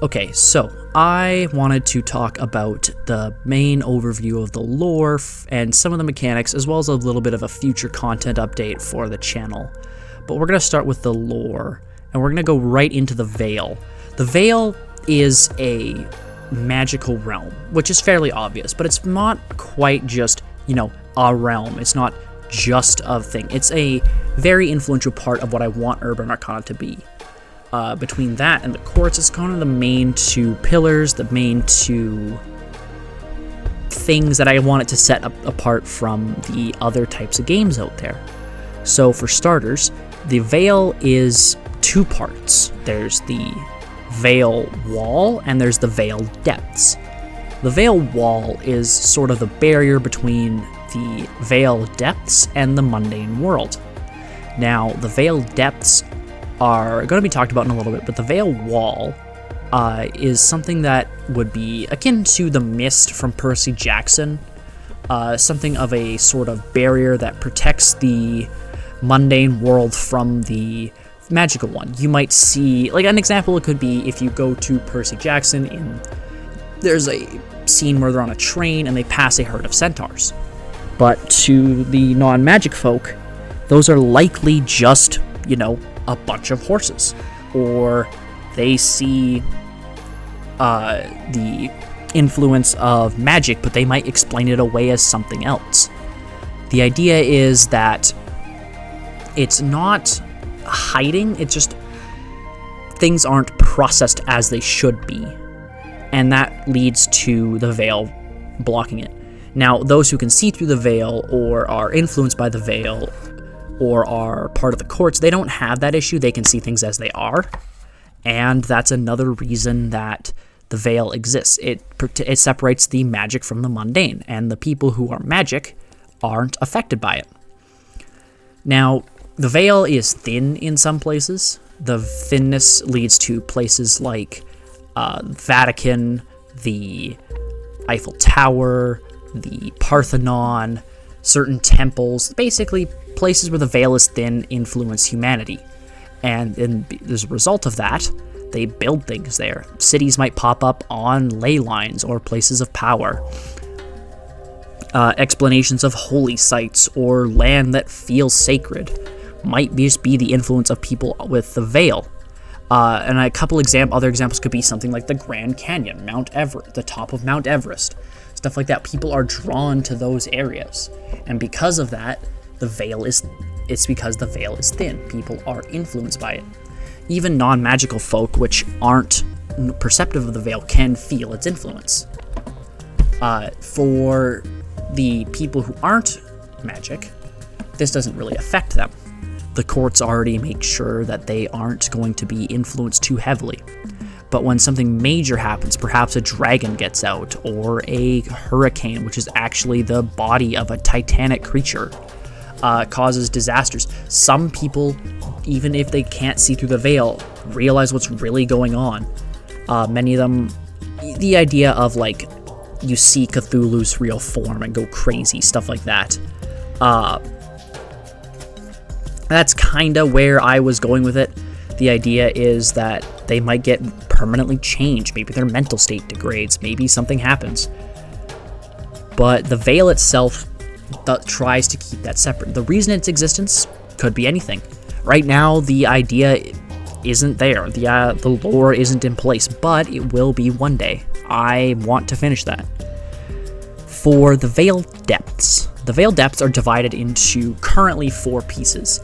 Okay, so I wanted to talk about the main overview of the lore and some of the mechanics, as well as a little bit of a future content update for the channel. But we're going to start with the lore, and we're going to go right into the Veil. The Veil is a magical realm, which is fairly obvious, but it's not quite just, a realm. It's not just a thing. It's a very influential part of what I want Urban Arcana to be. Between that and the courts, it's kind of the main two pillars, the main two things that I want it to set apart from the other types of games out there. So for starters, the Veil is two parts. There's the Veil Wall and there's the Veil Depths. The Veil Wall is sort of the barrier between the Veil Depths and the mundane world. Now, the Veil Depths are going to be talked about in a little bit, but the Veil Wall is something that would be akin to the Mist from Percy Jackson, something of a sort of barrier that protects the mundane world from the magical one. You might see, like an example, it could be if you go to Percy Jackson, there's a scene where they're on a train and they pass a herd of centaurs. But to the non-magic folk, those are likely just, a bunch of horses, or they see the influence of magic, but they might explain it away as something else. The idea is that it's not hiding, it's just things aren't processed as they should be, and that leads to the Veil blocking it. Now, those who can see through the Veil or are influenced by the Veil or are part of the courts, they don't have that issue. They can see things as they are, and that's another reason that the Veil exists. It separates the magic from the mundane, and the people who are magic aren't affected by it. Now, the Veil is thin in some places. The thinness leads to places like Vatican, the Eiffel Tower, the Parthenon, certain temples, basically places where the Veil is thin influence humanity. And as a result of that, they build things there. Cities might pop up on ley lines or places of power. Explanations of holy sites or land that feels sacred might just be the influence of people with the Veil. And a couple other examples could be something like the Grand Canyon, Mount Everest, the top of Mount Everest, stuff like that. People are drawn to those areas, and because of that, it's because the Veil is thin. People are influenced by it. Even non-magical folk, which aren't perceptive of the Veil, can feel its influence. For the people who aren't magic, this doesn't really affect them. The courts already make sure that they aren't going to be influenced too heavily. But when something major happens, perhaps a dragon gets out, or a hurricane, which is actually the body of a titanic creature, causes disasters, some people, even if they can't see through the Veil, realize what's really going on. Many of them, the idea of, you see Cthulhu's real form and go crazy, stuff like that. That's kind of where I was going with it. The idea is that they might get permanently changed. Maybe their mental state degrades. Maybe something happens. But the Veil itself tries to keep that separate. The reason its existence could be anything. Right now, the idea isn't there. The lore isn't in place, but it will be one day. I want to finish that. For the Veil Depths. The Veil Depths are divided into currently 4 pieces.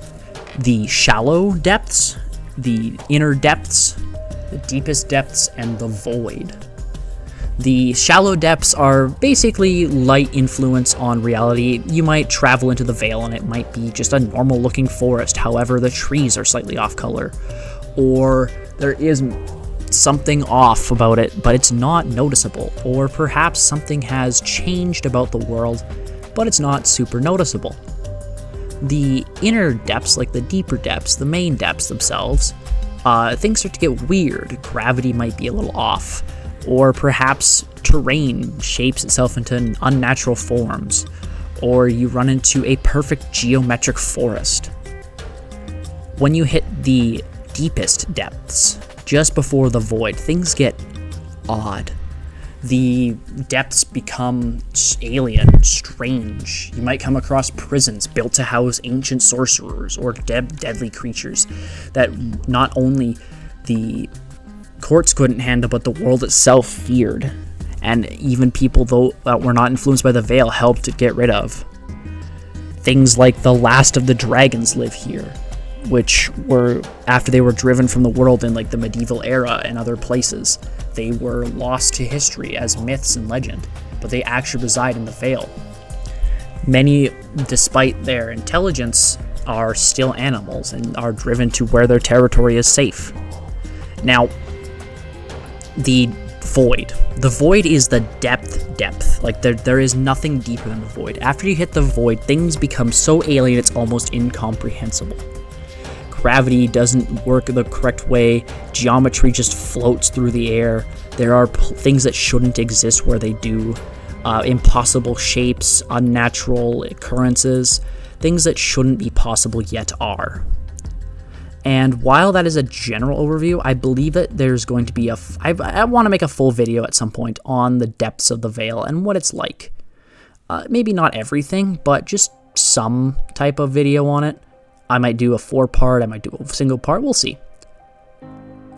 The Shallow Depths, the Inner Depths, the Deepest Depths, and the Void. The Shallow Depths are basically light influence on reality. You might travel into the Veil and it might be just a normal looking forest, however the trees are slightly off color. Or there is something off about it, but it's not noticeable. Or perhaps something has changed about the world, but it's not super noticeable. The inner depths, like the deeper depths, the main depths themselves, things start to get weird. Gravity might be a little off, or perhaps terrain shapes itself into unnatural forms, or you run into a perfect geometric forest. When you hit the deepest depths, just before the void, things get odd. The depths become alien, strange. You might come across prisons built to house ancient sorcerers or deadly creatures that not only the courts couldn't handle, but the world itself feared. And even people that were not influenced by the Veil helped to get rid of. Things like the last of the dragons live here, which were, after they were driven from the world in like the medieval era and other places, they were lost to history as myths and legend, but they actually reside in the Veil. Many, despite their intelligence, are still animals and are driven to where their territory is safe. Now, the void. The void is the depth. Like, there is nothing deeper than the void. After you hit the void, things become so alien it's almost incomprehensible. Gravity doesn't work the correct way. Geometry just floats through the air. There are things that shouldn't exist where they do. Impossible shapes, unnatural occurrences, things that shouldn't be possible yet are. And while that is a general overview, I believe that there's going to be I want to make a full video at some point on the depths of the Veil and what it's like. Maybe not everything, but just some type of video on it. I might do a 4-part, I might do a single part, we'll see.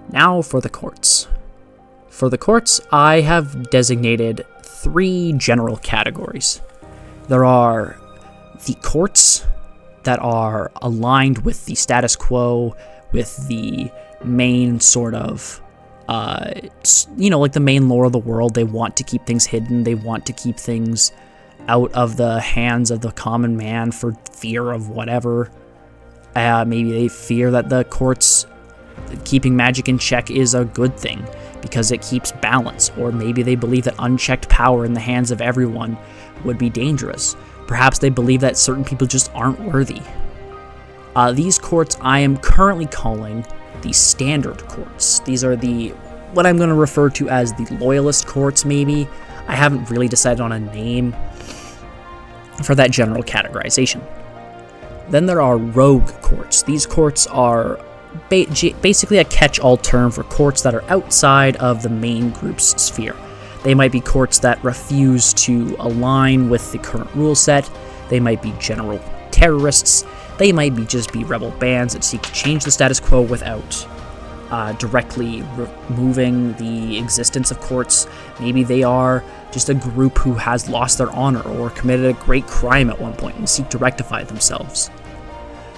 Now for the courts. For the courts, I have designated 3 general categories. There are the courts that are aligned with the status quo, with the main sort of, like the main lore of the world. They want to keep things hidden, they want to keep things out of the hands of the common man for fear of whatever. Maybe they fear that the courts keeping magic in check is a good thing because it keeps balance, or maybe they believe that unchecked power in the hands of everyone would be dangerous. Perhaps they believe that certain people just aren't worthy. These courts I am currently calling the standard courts. These are what I'm going to refer to as the loyalist courts, maybe. I haven't really decided on a name for that general categorization. Then there are rogue courts. These courts are basically a catch-all term for courts that are outside of the main group's sphere. They might be courts that refuse to align with the current rule set. They might be general terrorists. They might just be rebel bands that seek to change the status quo without directly removing the existence of courts. Maybe they are just a group who has lost their honor or committed a great crime at one point and seek to rectify themselves.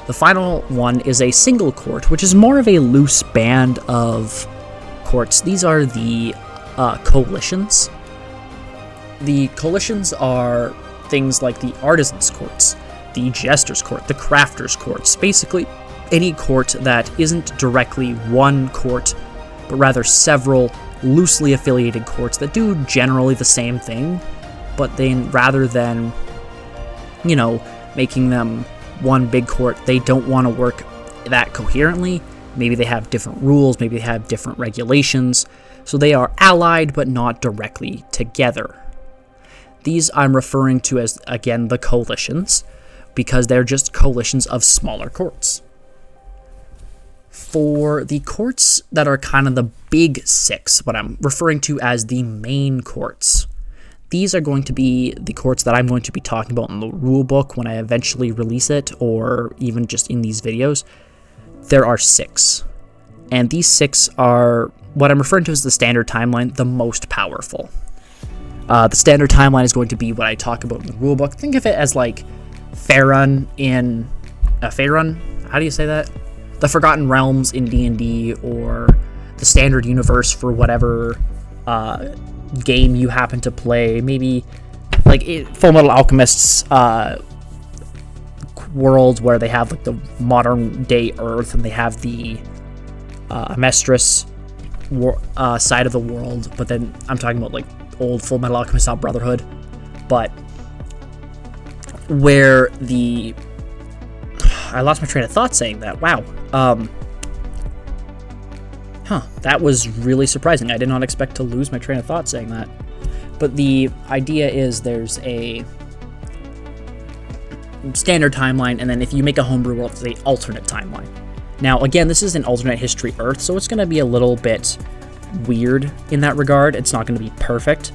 The final one is a single court, which is more of a loose band of courts. These are the coalitions. The coalitions are things like the artisans' courts, the jesters' court, the crafters' courts, basically any court that isn't directly one court, but rather several loosely affiliated courts that do generally the same thing, but then rather than, making them one big court, they don't want to work that coherently. Maybe they have different rules, maybe they have different regulations, so they are allied but not directly together. These I'm referring to as, again, the coalitions, because they're just coalitions of smaller courts. For the courts that are kind of the big 6, what I'm referring to as the main courts, these are going to be the courts that I'm going to be talking about in the rulebook when I eventually release it, or even just in these videos. There are 6. And these 6 are what I'm referring to as the standard timeline, the most powerful. The standard timeline is going to be what I talk about in the rulebook. Think of it as like Faerun in... Faerun? How do you say that? The Forgotten Realms in D&D, or the standard universe for whatever game you happen to play. Maybe like Full Metal Alchemist's world, where they have like the modern day Earth, and they have the Amestris side of the world. But then I'm talking about like old Full Metal Alchemist, not Brotherhood, but where the... I lost my train of thought saying that. Wow. That was really surprising. I did not expect to lose my train of thought saying that. But the idea is there's a standard timeline, and then if you make a homebrew world, it's an alternate timeline. Now, again, this is an alternate history Earth, so it's going to be a little bit weird in that regard. It's not going to be perfect,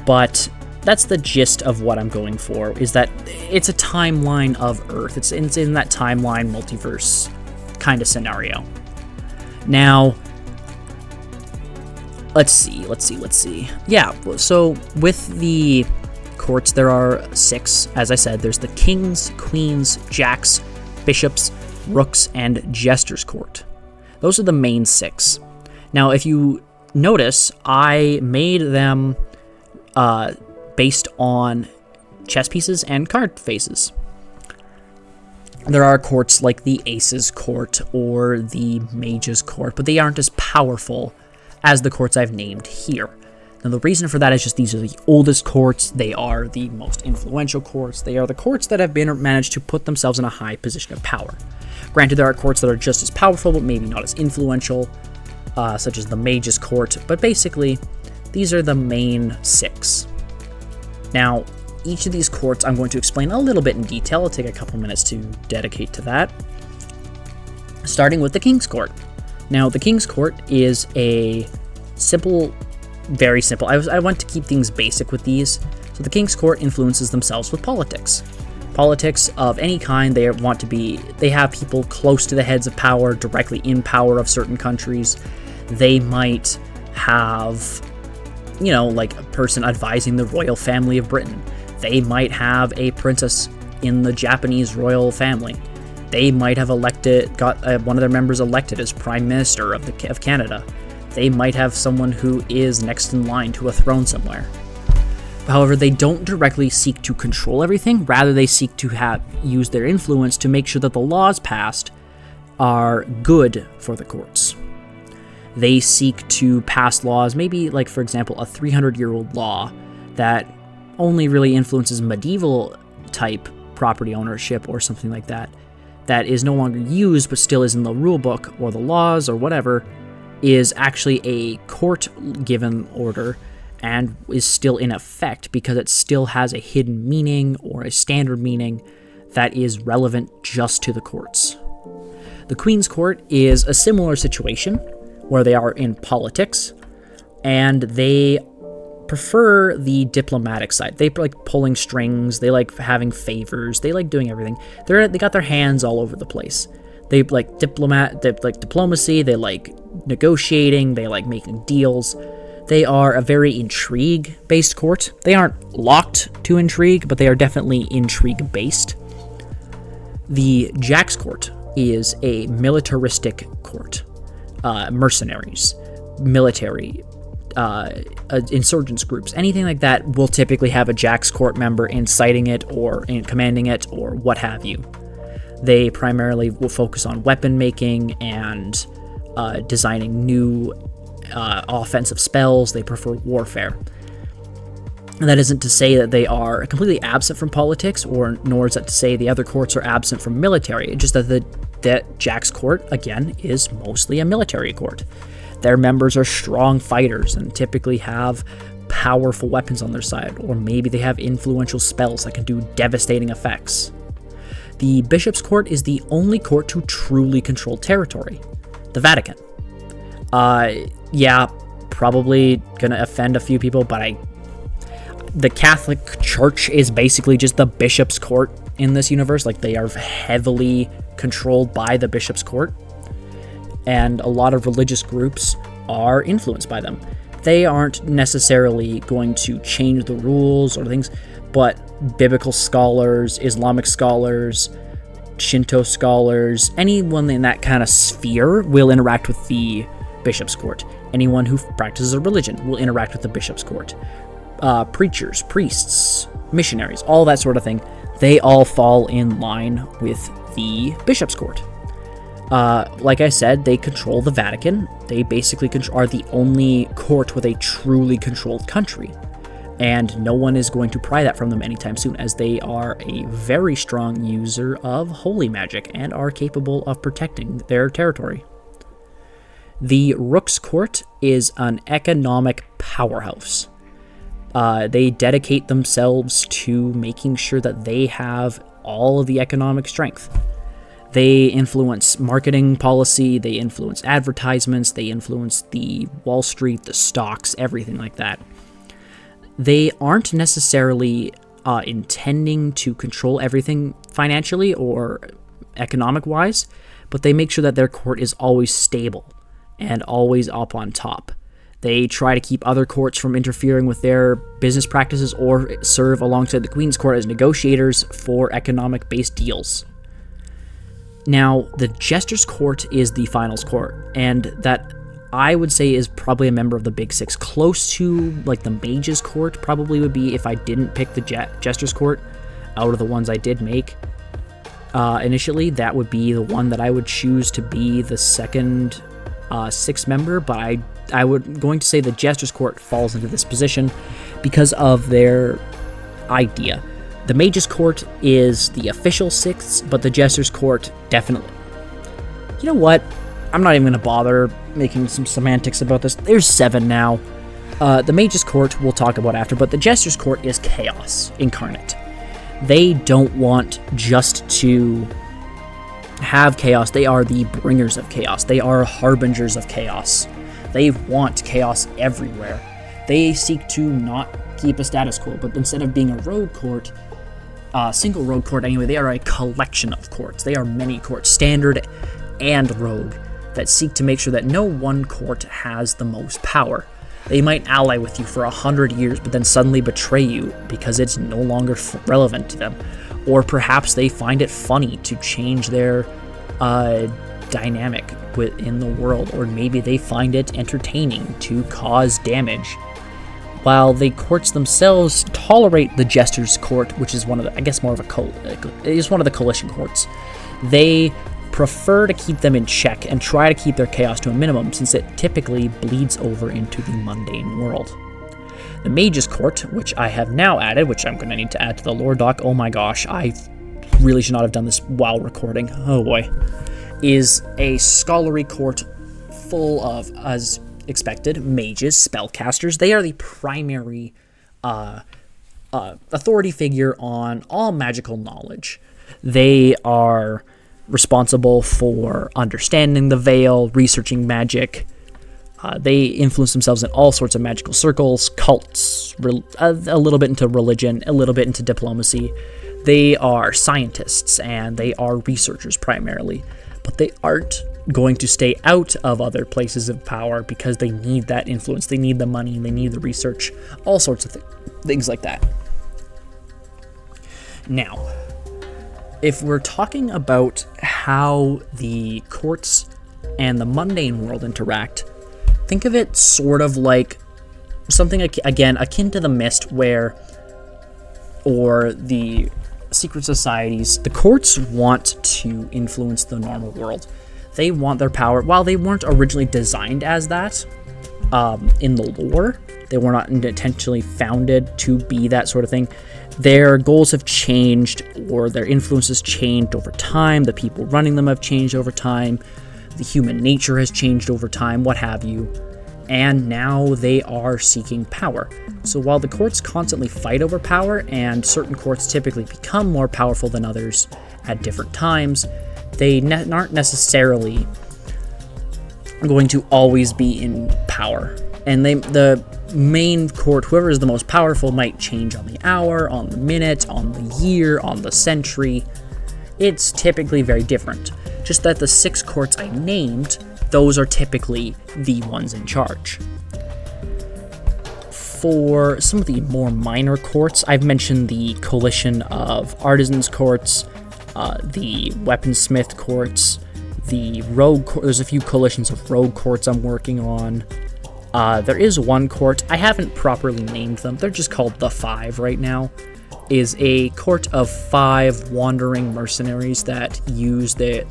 but that's the gist of what I'm going for, is that it's a timeline of Earth. It's in that timeline multiverse kind of scenario. Now, let's see. Yeah, so with the courts, there are 6. As I said, there's the Kings, Queens, Jacks, Bishops, Rooks, and Jester's Court. Those are the main 6. Now, if you notice, I made them based on chess pieces and card faces. There are courts like the Ace's Court or the Mage's Court, but they aren't as powerful as the courts I've named here. Now, the reason for that is just these are the oldest courts, they are the most influential courts, they are the courts that have managed to put themselves in a high position of power. Granted, there are courts that are just as powerful, but maybe not as influential, such as the Mage's Court, but basically, these are the main 6. Now, each of these courts I'm going to explain a little bit in detail. I'll take a couple minutes to dedicate to that. Starting with the King's Court. Now, the King's Court is a simple, very simple. I want to keep things basic with these. So the King's Court influences themselves with politics. Politics of any kind. They have people close to the heads of power, directly in power of certain countries. They might have, like a person advising the royal family of Britain. They might have a princess in the Japanese royal family. They might have got one of their members elected as Prime Minister of Canada. They might have someone who is next in line to a throne somewhere. However, they don't directly seek to control everything. Rather, they seek to use their influence to make sure that the laws passed are good for the courts. They seek to pass laws, maybe like, for example, a 300-year-old law that only really influences medieval type property ownership or something like that, that is no longer used but still is in the rule book or the laws or whatever, is actually a court-given order and is still in effect because it still has a hidden meaning or a standard meaning that is relevant just to the courts. The Queen's Court is a similar situation where they are in politics and they prefer the diplomatic side. They like pulling strings, they like having favors, they like doing everything. They got their hands all over the place. They like diplomacy, they like negotiating, they like making deals. They are a very intrigue-based court. They aren't locked to intrigue, but they are definitely intrigue-based. The Jack's Court is a militaristic court. Mercenaries, military, insurgents groups, anything like that will typically have a Jack's Court member inciting it or commanding it or what have you. They primarily will focus on weapon making and designing new offensive spells. They prefer warfare. And that isn't to say that they are completely absent from politics, nor is that to say the other courts are absent from military. It's just that Jack's Court, again, is mostly a military court. Their members are strong fighters and typically have powerful weapons on their side, or maybe they have influential spells that can do devastating effects. The Bishop's Court is the only court to truly control territory. The Vatican. Yeah, probably gonna offend a few people, but the Catholic Church is basically just the Bishop's Court in this universe. Like, they are heavily controlled by the Bishop's Court, and a lot of religious groups are influenced by them. They aren't necessarily going to change the rules or things, but biblical scholars, Islamic scholars, Shinto scholars, anyone in that kind of sphere will interact with the Bishop's Court. Anyone who practices a religion will interact with the Bishop's Court. Preachers, priests, missionaries, all that sort of thing, they all fall in line with the Bishop's Court. Like I said, they control the Vatican. They basically are the only court with a truly controlled country. And no one is going to pry that from them anytime soon, as they are a very strong user of holy magic and are capable of protecting their territory. The Rook's Court is an economic powerhouse. They dedicate themselves to making sure that they have all of the economic strength. They influence marketing policy, they influence advertisements, they influence the Wall Street, the stocks, everything like that. They aren't necessarily intending to control everything financially or economic-wise, but they make sure that their court is always stable and always up on top. They try to keep other courts from interfering with their business practices or serve alongside the Queen's Court as negotiators for economic-based deals. Now, the Jester's Court is the finals court, and that I would say is probably a member of the Big Six. Close to, like, the Mage's Court probably would be if I didn't pick the Jester's Court out of the ones I did make. Initially, that would be the one that I would choose to be the second sixth member, but I would going to say the Jester's Court falls into this position because of their idea. The Mage's Court is the official sixth, but the Jester's Court definitely. You know what? I'm not even going to bother making some semantics about this. There's 7 now. The Mage's Court we'll talk about after, but the Jester's Court is chaos incarnate. They don't want just to have chaos. They are the bringers of chaos. They are harbingers of chaos. They want chaos everywhere. They seek to not keep a status quo, but instead of being a rogue court, single rogue court anyway, they are a collection of courts. They are many courts, standard and rogue, that seek to make sure that no one court has the most power. They might ally with you for 100 years, but then suddenly betray you because it's no longer relevant to them. Or perhaps they find it funny to change their dynamic within the world, or maybe they find it entertaining to cause damage. While the courts themselves tolerate the Jester's Court, which is one of the, I guess more of a is one of the coalition courts, they prefer to keep them in check and try to keep their chaos to a minimum, since it typically bleeds over into the mundane world. The Mage's Court, which I have now added, which I'm going to need to add to the lore doc, oh my gosh, I really should not have done this while recording, oh boy, is a scholarly court full of, as expected, mages, spellcasters. They are the primary authority figure on all magical knowledge. They are responsible for understanding the veil, researching magic. They influence themselves in all sorts of magical circles, cults, a little bit into religion, a little bit into diplomacy. They are scientists and they are researchers primarily, but they aren't going to stay out of other places of power because they need that influence. They need the money, they need the research, all sorts of things like that. Now, if we're talking about how the courts and the mundane world interact, think of it sort of like something, again, akin to the Mist, or the secret societies. The courts want to influence the normal world. They want their power. While they weren't originally designed as that in the lore, they were not intentionally founded to be that sort of thing. Their goals have changed, or their influences changed over time. The people running them have changed over time. The human nature has changed over time, what have you. And now they are seeking power. So while the courts constantly fight over power, and certain courts typically become more powerful than others at different times, they aren't necessarily going to always be in power. And the main court, whoever is the most powerful, might change on the hour, on the minute, on the year, on the century. It's typically very different. Just that the 6 courts I named, those are typically the ones in charge. For some of the more minor courts, I've mentioned the coalition of artisans courts, the weaponsmith courts, the rogue court. There's a few coalitions of rogue courts I'm working on. There is one court, I haven't properly named them, they're just called the 5 right now, is a court of 5 wandering mercenaries that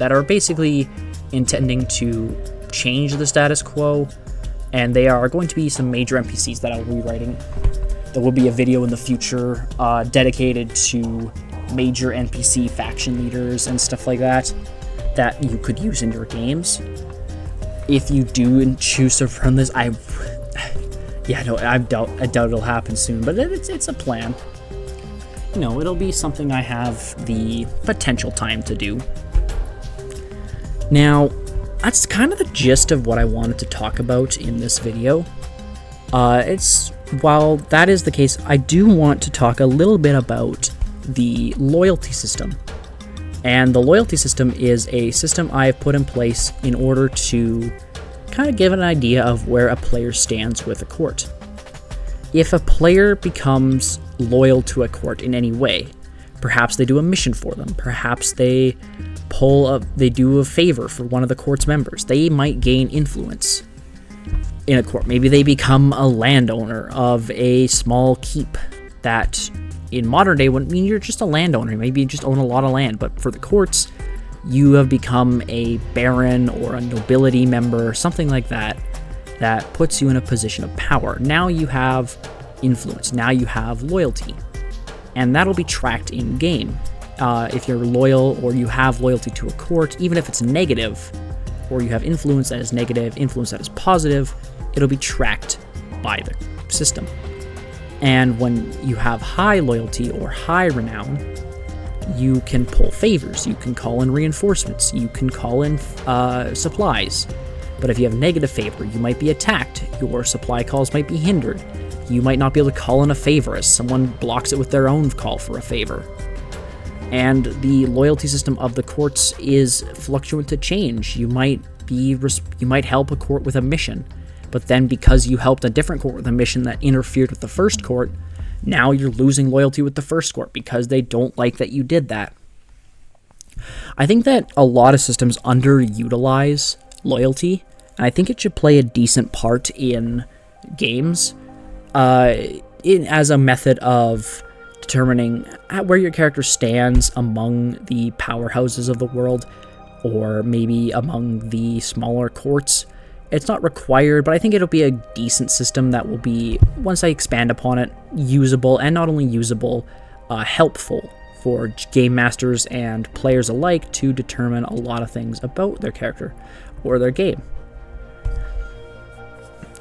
are basically intending to change the status quo, and they are going to be some major NPCs that I'll be writing. There will be a video in the future dedicated to major NPC faction leaders and stuff like that you could use in your games. If you do choose to run this, I doubt it'll happen soon, but it's a plan. You know, it'll be something I have the potential time to do. Now, that's kind of the gist of what I wanted to talk about in this video. While that is the case, I do want to talk a little bit about the loyalty system. And the loyalty system is a system I have put in place in order to kind of give an idea of where a player stands with a court. If a player becomes loyal to a court in any way, perhaps they do a mission for them, perhaps they do a favor for one of the court's members, they might gain influence in a court. Maybe they become a landowner of a small keep that in modern day wouldn't mean you're just a landowner. Maybe you just own a lot of land, but for the courts, you have become a baron or a nobility member, something like that, that puts you in a position of power. Now you have influence, now you have loyalty, and that'll be tracked in game. If you're loyal or you have loyalty to a court, even if it's negative, or you have influence that is negative, influence that is positive, it'll be tracked by the system. And when you have high loyalty or high renown, you can pull favors, you can call in reinforcements, you can call in supplies. But if you have negative favor, you might be attacked, your supply calls might be hindered, you might not be able to call in a favor as someone blocks it with their own call for a favor. And the loyalty system of the courts is fluctuant to change. You might help a court with a mission, but then because you helped a different court with a mission that interfered with the first court, now you're losing loyalty with the first court because they don't like that you did that. I think that a lot of systems underutilize loyalty, and I think it should play a decent part in games as a method of determining where your character stands among the powerhouses of the world, or maybe among the smaller courts. It's not required, but I think it'll be a decent system that will be, once I expand upon it, usable, and not only usable, helpful for game masters and players alike to determine a lot of things about their character or their game.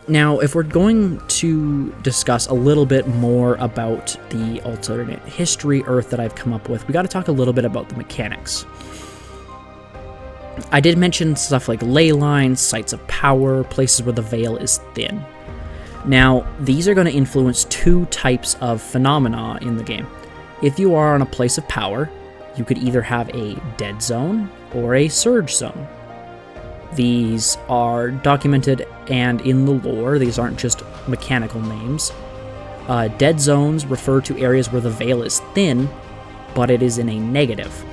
Now, if we're going to discuss a little bit more about the alternate history Earth that I've come up with, we got to talk a little bit about the mechanics. I did mention stuff like ley lines, sites of power, places where the veil is thin. Now, these are going to influence two types of phenomena in the game. If you are on a place of power, you could either have a dead zone or a surge zone. These are documented and in the lore, these aren't just mechanical names. Dead zones refer to areas where the veil is thin, but it is in a negative.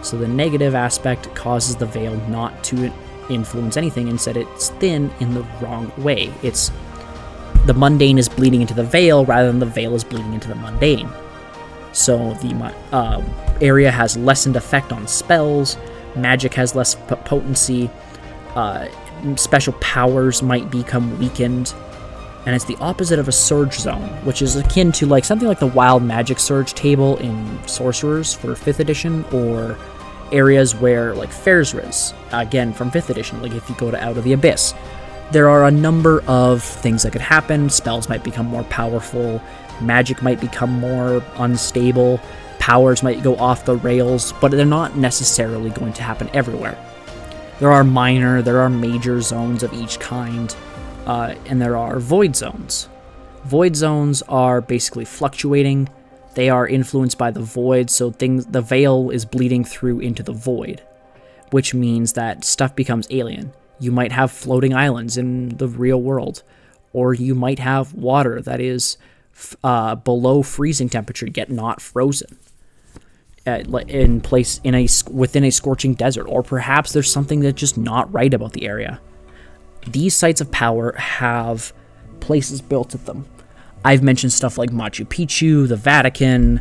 So the negative aspect causes the veil not to influence anything, instead it's thin in the wrong way. It's the mundane is bleeding into the veil rather than the veil is bleeding into the mundane. So the area has lessened effect on spells, magic has less potency, special powers might become weakened, and it's the opposite of a surge zone, which is akin to like something like the wild magic surge table in Sorcerers for 5th edition, or areas where like Fairsriz, again from 5th edition, like if you go to Out of the Abyss. There are a number of things that could happen. Spells might become more powerful, magic might become more unstable, powers might go off the rails, but they're not necessarily going to happen everywhere. There are minor, there are major zones of each kind, and there are void zones. Void zones are basically fluctuating. They are influenced by the void, so the veil is bleeding through into the void, which means that stuff becomes alien. You might have floating islands in the real world, or you might have water that is below freezing temperature yet not frozen. Within a scorching desert, or perhaps there's something that's just not right about the area. These sites of power have places built at them. I've mentioned stuff like Machu Picchu, the Vatican,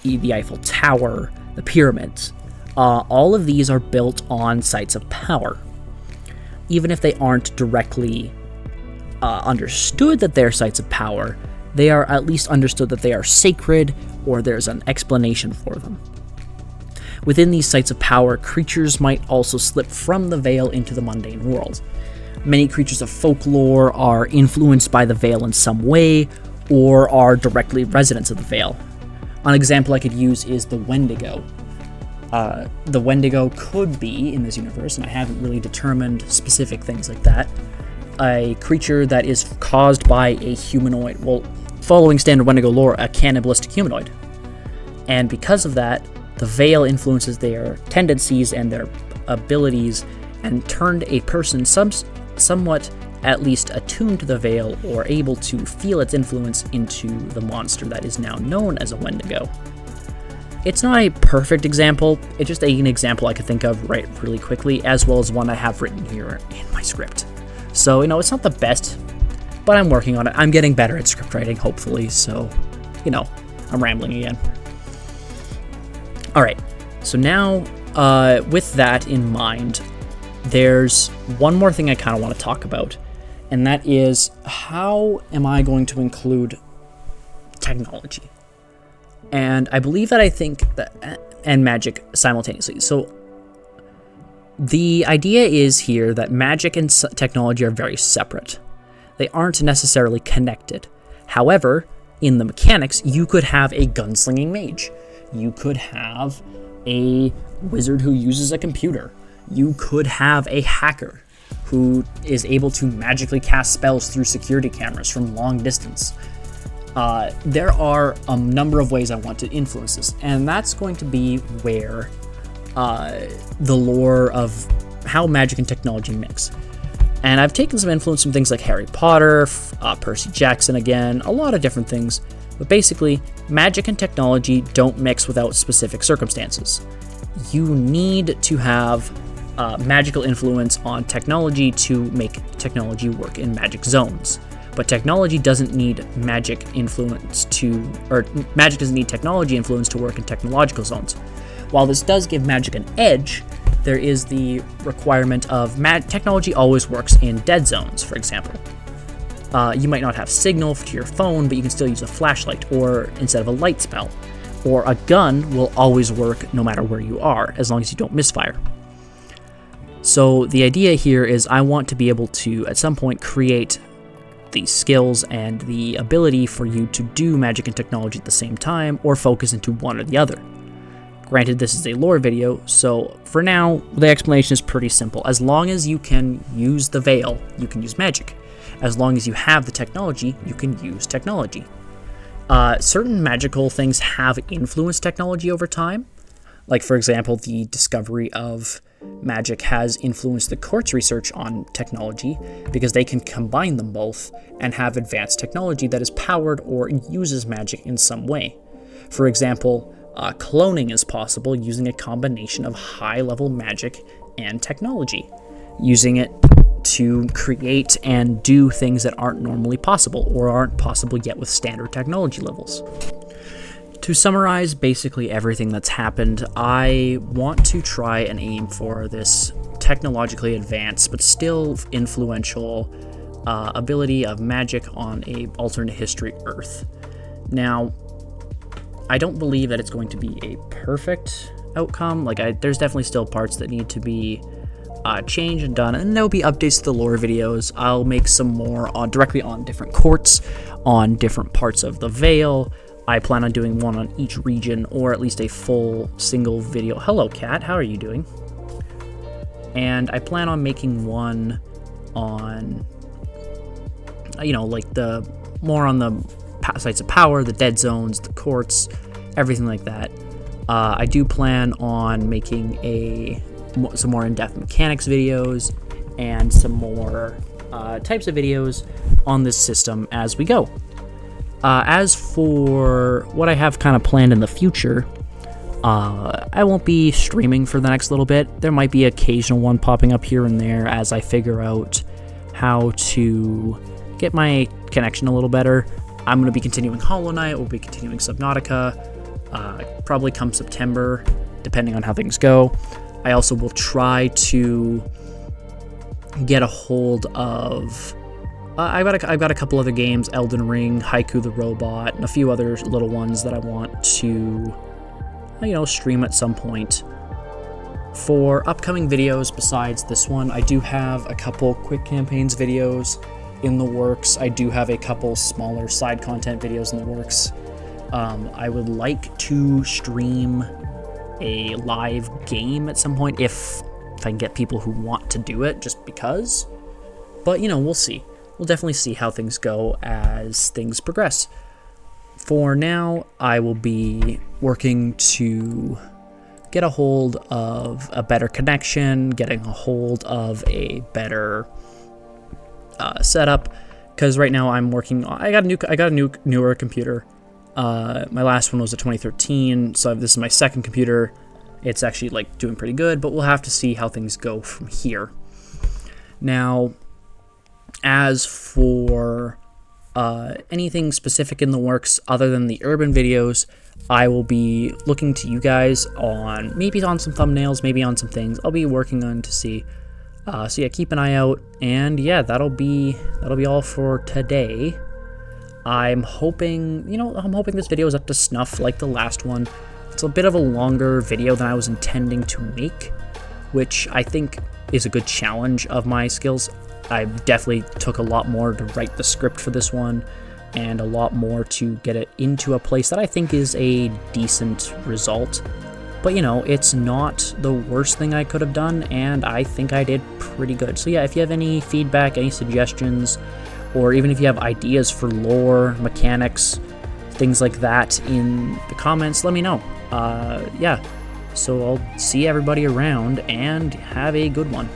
the Eiffel Tower, the pyramids. All of these are built on sites of power. Even if they aren't directly understood that they're sites of power, they are at least understood that they are sacred, or there's an explanation for them. Within these sites of power, creatures might also slip from the veil into the mundane world. Many creatures of folklore are influenced by the veil in some way, or are directly residents of the veil. An example I could use is the Wendigo. the Wendigo could be, in this universe, and I haven't really determined specific things like that, a creature that is caused by a humanoid, well, following standard Wendigo lore, a cannibalistic humanoid. And because of that, the veil influences their tendencies and their abilities and turned a person somewhat at least attuned to the veil or able to feel its influence into the monster that is now known as a Wendigo. It's not a perfect example, it's just an example I could think of really quickly, as well as one I have written here in my script. So, it's not the best, but I'm working on it. I'm getting better at script writing, hopefully, so, I'm rambling again. Alright, so now, with that in mind, there's one more thing I kind of want to talk about, and that is, how am I going to include technology? And I believe that and magic simultaneously. So the idea is here that magic and technology are very separate. They aren't necessarily connected. However, in the mechanics, you could have a gunslinging mage. You could have a wizard who uses a computer. You could have a hacker who is able to magically cast spells through security cameras from long distance. There are a number of ways I want to influence this, and that's going to be where the lore of how magic and technology mix. And I've taken some influence from things like Harry Potter, Percy Jackson again, a lot of different things. But basically, magic and technology don't mix without specific circumstances. You need to have magical influence on technology to make technology work in magic zones. But technology doesn't need magic influence magic doesn't need technology influence to work in technological zones. While this does give magic an edge, there is the requirement of technology always works in dead zones, for example. You might not have signal to your phone, but you can still use a flashlight or instead of a light spell. Or a gun will always work no matter where you are, as long as you don't misfire. So the idea here is I want to be able to, at some point, create the skills and the ability for you to do magic and technology at the same time, or focus into one or the other. Granted, this is a lore video, so for now, the explanation is pretty simple. As long as you can use the veil, you can use magic. As long as you have the technology, you can use technology. Certain magical things have influenced technology over time. Like, for example, the discovery of magic has influenced the court's research on technology because they can combine them both and have advanced technology that is powered or uses magic in some way. For example, cloning is possible using a combination of high-level magic and technology, using it to create and do things that aren't normally possible or aren't possible yet with standard technology levels. To summarize basically everything that's happened, I want to try and aim for this technologically advanced but still influential ability of magic on a alternate history Earth. Now, I don't believe that it's going to be a perfect outcome. There's definitely still parts that need to be changed and done, and there'll be updates to the lore videos. I'll make some more directly on different courts, on different parts of the Veil. I plan on doing one on each region, or at least a full single video. Hello, cat. How are you doing? And I plan on making one on, the more on the sites of power, the dead zones, the courts, everything like that. I do plan on making some more in-depth mechanics videos and some more types of videos on this system as we go. As for what I have kind of planned in the future, I won't be streaming for the next little bit. There might be occasional one popping up here and there as I figure out how to get my connection a little better. I'm going to be continuing Hollow Knight, we'll be continuing Subnautica, probably come September, depending on how things go. I also will try to get a hold of I've got a couple other games, Elden Ring, Haiku the Robot, and a few other little ones that I want to, stream at some point. For upcoming videos besides this one, I do have a couple quick campaigns videos in the works. I do have a couple smaller side content videos in the works. I would like to stream a live game at some point if I can get people who want to do it just because. But, you know, we'll see. We'll definitely see how things go as things progress. For now, I will be working to get a hold of a better connection, getting a hold of a better setup, because right now I'm working. I got a newer computer. My last one was a 2013, so this is my second computer. It's actually like doing pretty good, but we'll have to see how things go from here. Now, as for anything specific in the works other than the urban videos, I will be looking to you guys on maybe on some thumbnails, maybe on some things I'll be working on to see. So yeah, keep an eye out, and yeah, that'll be all for today. I'm hoping this video is up to snuff like the last one. It's a bit of a longer video than I was intending to make, which I think is a good challenge of my skills. I definitely took a lot more to write the script for this one, and a lot more to get it into a place that I think is a decent result. But, you know, it's not the worst thing I could have done, and I think I did pretty good. So yeah, if you have any feedback, any suggestions, or even if you have ideas for lore, mechanics, things like that in the comments, let me know. Yeah, so I'll see everybody around, and have a good one.